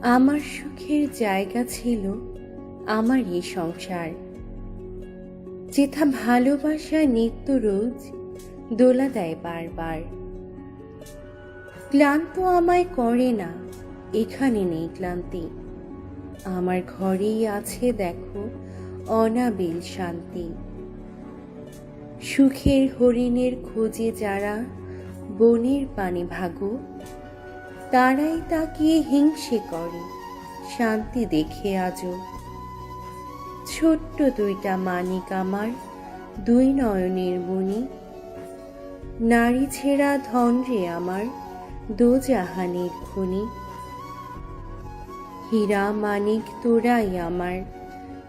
আমার সুখের জায়গা ছিল আমার এই সংসার, যেথা ভালোবাসা নিত্য রোজ দোলা দেয় বারবার। ক্লান্ত আমায় করে না, এখানে নেই ক্লান্তি। আমার ঘরেই আছে দেখো অনাবিল শান্তি। সুখের হরিণের খোঁজে যারা বনের পানে ভাগো, তারাই তাকিয়ে হিংসে করে শান্তি দেখে আজও। ছোট্ট দুইটা মানিক আমার দুই নয়নের মণি, নারী ছেঁড়া ধন রে আমার দোজাহানের খনি। হীরা মানিক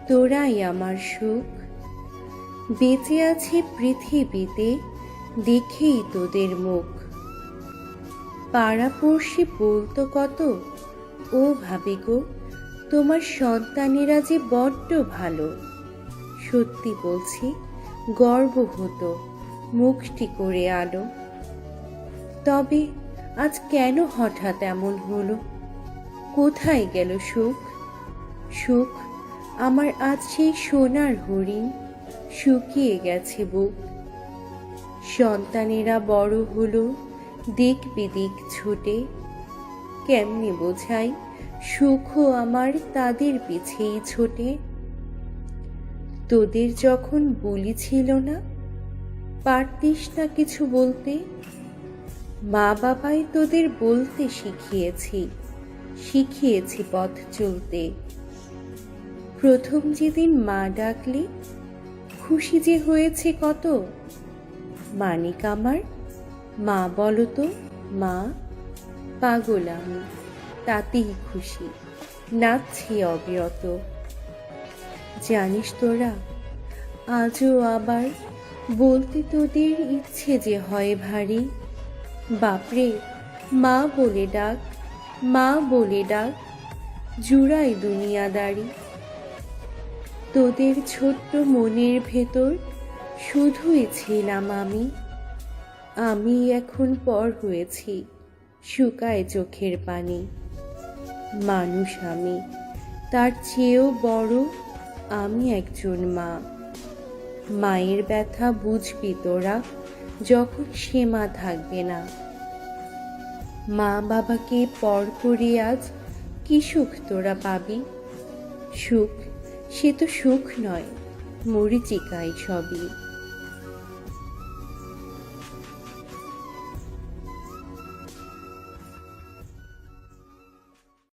তোরাই আমার সুখ, বেঁচে আছে পৃথিবীতে দেখেই তোদের মুখ। পাড়াপড়শি বলতো কত, ও ভাবে গো তোমার সন্তানেরা যে বড্ড ভালো। সত্যি বলছি, গর্ব হতো মুখটি করে আলো। তবে আজ কেন হঠাৎ এমন হলো? কোথায় গেল সুখ? সুখ আমার আজ সেই সোনার হরিণ, শুকিয়ে গেছে বুক। সন্তানেরা বড় হলো দিক বিদিক ছুটে, কেমনে বোঝাই সুখও আমার তাদের পিছেই ছোটে। তোদের যখন বুলি ছিল না, পারতিস না কিছু বলতে। মা বাবাই তোদের বলতে শিখিয়েছি পথ চলতে। প্রথম যেদিন মা ডাকলি, খুশি যে হয়েছে কত। মানিক আমার, মা বলো তো মা। পাগল আমি, তাতেই খুশি, নাচছি অবিরত। জানিস তোরা, আজও আবার বলতে তোদের ইচ্ছে যে হয় ভারী। বাপরে, মা বলে ডাক, মা বলে ডাক, জুড়াই দুনিয়াদারি। তোদের ছোট্ট মনের ভেতর শুধুই ছিলাম আমি এখন পর হয়েছি, শুকায় চোখের পানি। মানুষ আমি, তার চেয়েও বড় আমি একজন মা। মায়ের ব্যথা বুঝবি তোরা যখন সে মা থাকবে না। মা বাবাকে পর করে আজ কি সুখ তোরা পাবি? সুখ সে তো সুখ নয়, মরিচিকাই সবই।